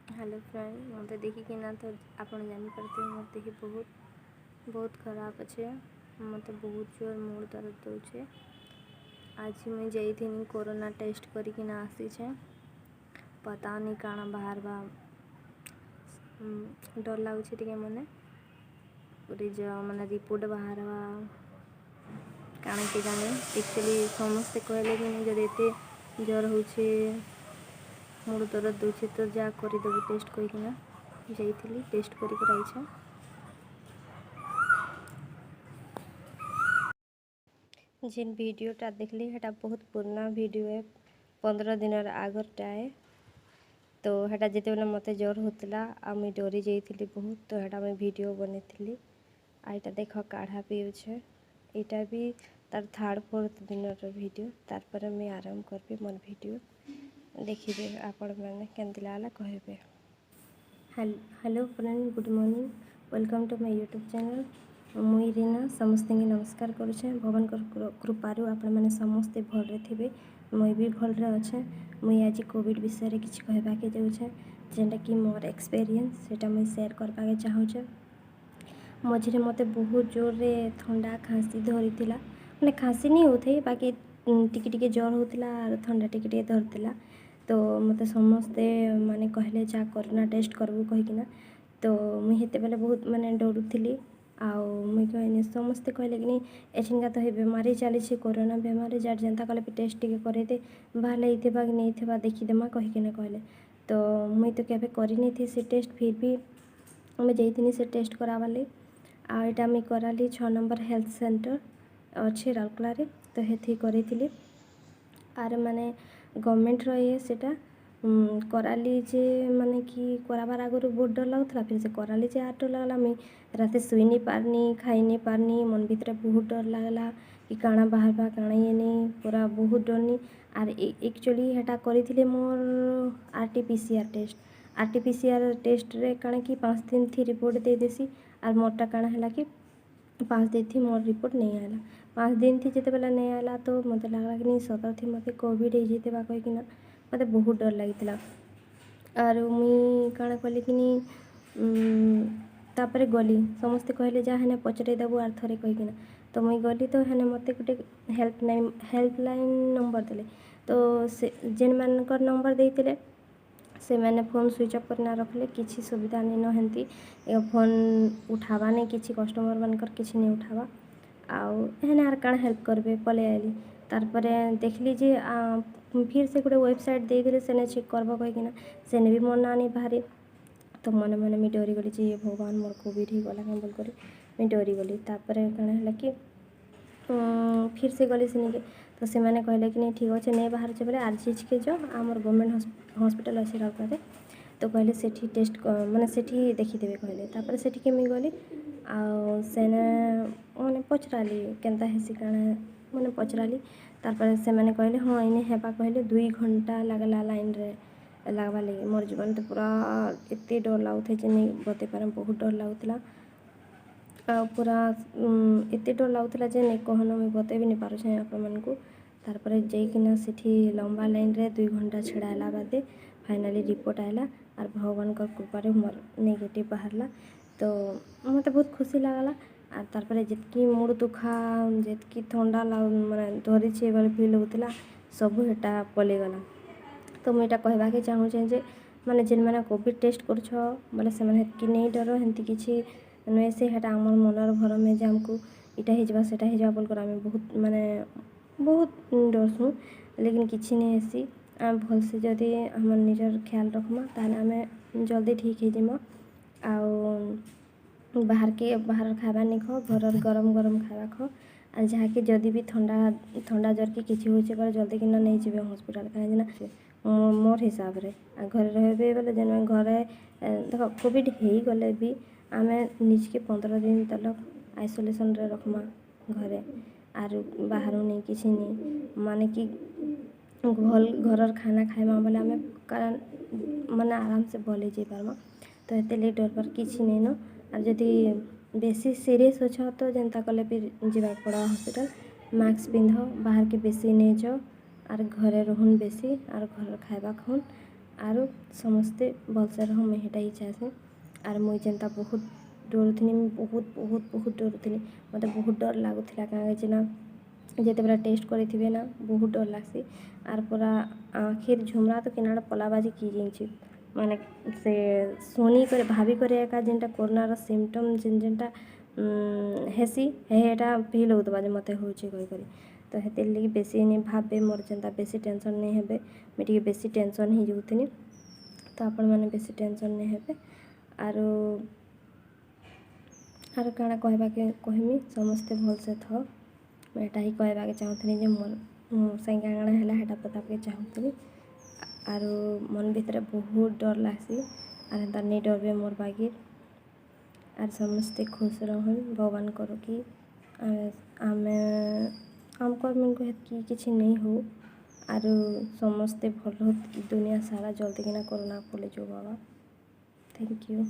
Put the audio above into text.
Hello friend मत देखिकी ना तो आपन जानीपारे मत देखी बहुत खराब अच्छे मत बहुत जोर मूड दर्द दूचे। आज मुझे जाइथिनी कोरोना टेस्ट करके आसी छे पता नहीं काना बाहर बा डर लगुच मने माने रिपोर्ट बाहर काना के जाने एक्चुअली समस्ते कहले कि जब एत ज्वर हो मुड़ दर्द दूचे तो जा करदेबू टेस्ट करना जाइली टेस्ट करके आईछे। जिन वीडियोटा देखली हेटा बहुत पुराना वीडियो है 15 दिन आगरटा है। तो हेटा जिते बेले मते ज्वर होता आ मुई डरी जाइली बहुत तो हेटा मुई वीडियो बनईली। आईटा देख काढ़ा पीछे यहाँ भी तार 3rd-4th दिन वीडियो तार मुई आराम करबी मोर वीडियो देखिए आपण मैंने केमती लागला कहबे। Hello friend good morning welcome to my YouTube channel. मुई रीना समस्त नमस्कार करुछे भगवान कृपारू आपण मैंने समस्ते भलरे थे मुई भी भलरे अच्छे। मुई आज कोविड विषय रे किछि कहबाके जाउछे जेनटा कि मोर एक्सपीरियंस सेटा मुई शेयर करबाके चाहूछे। मझे मते बहुत जोर रे ठंडा खांसी धरी मैंने खांसी नहीं होते बाकी टिके टिके ज्वर होता और ठंडा टिके टिके धरला। तो मते समस्ते माने कहले जा कोरोना टेस्ट करबू कहीकिना तो मुई हेते बेले बहुत माने डरुथिली आउ मुई कहनी समस्ते कहले कि एछिनका तो हे बेमारी चली कोरोना बेमारी जार जेनता कले टेस्ट टिके करदे बाहर इथेबा कि नहीं थे देखीदेमा कहीकिना कहले। तो मुई तो केबे करनी थी से टेस्ट फिर भी मुझे जाइथिनी से टेस्ट करावाली आईटा मुई कराली 6 नंबर हेल्थ सेंटर अच्छे राउरकेला रे तो हेथी करी आर माने गवर्नमेंट रही सेटा कराली जे माने कि कराबार आगुरी बहुत डर लगुला फिर से कराली जे आर डर लगला मुई राते सुई नहीं पारनी खाई नहीं पारनी मन भीतर बहुत डर लगला कि काଣା बाहर बा काଣା ये नहीं पूरा बहुत डरनी। आर एक्चुअली हेटा करी मोर आरटीपीसीआर टेस्ट रे काଣା कि 5 दिन थी रिपोर्ट दे देसी आर मोरटा काଣା है कि 5 दिन थी मोर रिपोर्ट नहीं आला 5 दिन थी जिते बेला नहीं आला तो मत लगला कि नहीं सतर थी मत कोविड हो जाते कहीकिना मत बहुत डर लगी आर मुई काଣା कली कि तापर गली समस्ते कहले जा हेने पचरे देबू आर थरे कहीकिना तो मुई गली तो हेने मत गोटे हेल्पलाइन नंबर देले तो से जेन मानकर नंबर देते से मैंने फोन स्विच ऑफ करना रखले किसी सुविधा नहीं न हेंती फोन उठावा नहीं किसी कस्टमर मानकर किसी नहीं उठावा आउ हेने आर काण हेल्प करबे पले आइली तारपरे देखली जे फिर से गोटे वेबसाइट देदेले सेने चेक करबो कहीकिना सेने भी मन नानी बाहरी तो मने मने मुई डरी गली जे भगवान मोर कोविड ही गला बोल कर मुई डरी गली तापरे काण है कि फिर से गली से तो से मैंने कहले कि नहीं ठीक अच्छे नहीं बाहर बोले आरजीएच के जो आमर गवर्नमेंट हॉस्पिटल अच्छे राउरकेला तो कहले सेठी टेस्ट माने सेठी देखीदेवे कहले तापर सेठी के मुई गली आ सेने माने पचराली केनता हेसी काଣା माने पचराली तापर से मैंने कहले हाँ इने हेबा कहले 2 घंटा लगला लाइन रे लगवा लगे मोर जीवन तो पूरा एते डर लाଗୁଥାଏ जे नहीं बते पारे बहुत डर लाଗୁଥିଲା पूरा एते डर लाଗୁଥିଲା जे नहीं कहन मुई बते भी नहीं पारुछे आपण मानकू तारपरे जाइकिना सेठी लंबा लाइन रे 2 घंटा छड़ाला बादे फाइनली रिपोर्ट आइला और भगवान का कृपा मोर नेगेटिव बाहरला तो मत बहुत खुशी लागला आर तारपरे जितकी मुड़ दुखा जितकी ठंडा माने धरी छे वाला फील होतला सब हेटा पले गला। तो मुझे कहबाके चाहूँचे जे माने जेन माने कोविड टेस्ट करछ बोले से माने कि नहीं डर हेंती किछि नुए से हेटा हमर मनर भरम में जे हमको इटा हिजबा सेटा हिजबा बोल कर आमे बहुत माने बहुत डरसु लेकिन किछि नहीं हेसी आम भल से जदि हमर निजर ख्याल रखमा ताने आमे जल्दी ठीक हो जिमा आउ बाहर खावा नहीं खाओ घर गरम गरम खावा खाओ आ जहाँकि जदि भी ठंडा जर के किछि होचे पर जल्दी कि नहीं जीवे हॉस्पिटल कहीं मोर हिसाब रे घर रहे बोले जेन घरे देख कोविड हो गले भी आमे निज के 15 दिन तलक आइसोलेशन रे रखमा घरे आर बाहर नहीं किसी नहीं माने कि घर खाना खाइमा बोले आमे माने आराम से भले जाई पारमा तो एते ले डर पर किसी नहीं न आर जदि बेसी सीरियस अच्छ तो जेनता कले भी जीवा पड़ा हॉस्पिटल मास्क पिंध बाहर के बेसी नहीं जाओ आर घरे रहन बेसी आर घर खाइबा खाउन आर ସମସ୍ତେ ଭଲସେ ରହ ମୁଇଁ ହେଟା ହିଁ ଚାହେଁସି। ଆର୍ ମୁଇଁ ଯେନ୍ତା ବହୁତ ଡରୁଥିଲି, ମୁଇଁ ବହୁତ ଡରୁଥିଲି, ମତେ ବହୁତ ଡର ଲାଗୁଥିଲା। କାଁ ହେଇଛି ନା ଯେତେବେଳେ ଟେଷ୍ଟ କରିଥିବେ ନା ବହୁତ ଡର ଲାଗ୍ସି। ଆର୍ ପୁରା ଆଖିର୍ ଝୁମରା ତ କେନାଡେ ପଲାବାଜି କି ଯାଇଛେ, ମାନେ ସେ ଶୁନି କରି ଭାବି କରି ଏକା ଯେନ୍ଟା କୋରୋନାର ସିମ୍ପଟମ୍ ଯେନ୍ଟା ହେସି ହେଟା ଫିଲ୍ ହଉଥିବା ଯେ ମତେ ହଉଛି କହିକରି। ତ ହେଥିର୍ ଲାଗି ବେଶୀ ନି ଭାବେ ମୋର୍ ଯେନ୍ତା ବେଶୀ ଟେନସନ୍ ନେଇ ହେବେ, ମୁଇଁ ଟିକେ ବେଶୀ ଟେନସନ୍ ହେଇଯାଉଥିଲି। ତ ଆପଣମାନେ ବେଶୀ ଟେନସନ୍ ନେଇ ହେବେ। ଆରୁ କାଣା କହିବାକେ କହେମି, ସମସ୍ତେ ଭଲସେ ଥ। ମୁଁ ଏଟା ହିଁ କହିବାକେ ଚାହୁଁଥିଲି ଯେ ମୋର୍ ସାଙ୍ଗେ କାଣା ହେଲା ହେଟା ବତାବାକେ ଚାହୁଁଥିଲି। ଆରୁ ମନ୍ ଭିତରେ ବହୁତ ଡର ଲାଗ୍ସି, ଆର୍ ହେନ୍ତା ନେଇ ଡରବେ ମୋର୍ ବାଗିର୍। ଆର୍ ସମସ୍ତେ ଖୁସ୍ ରହୁନ୍, ଭଗବାନ୍ କରୁ କି ଆମେ ଆମକର୍ ମାନଙ୍କୁ ହେତ୍କି କିଛି ନେଇ ହଉ। ଆରୁ ସମସ୍ତେ ଭଲ ଦୁନିଆ ସାରା ଜଲ୍ଦି କିନା କରୋନା ପଲେଇଯାଉ ବାବା। Thank you.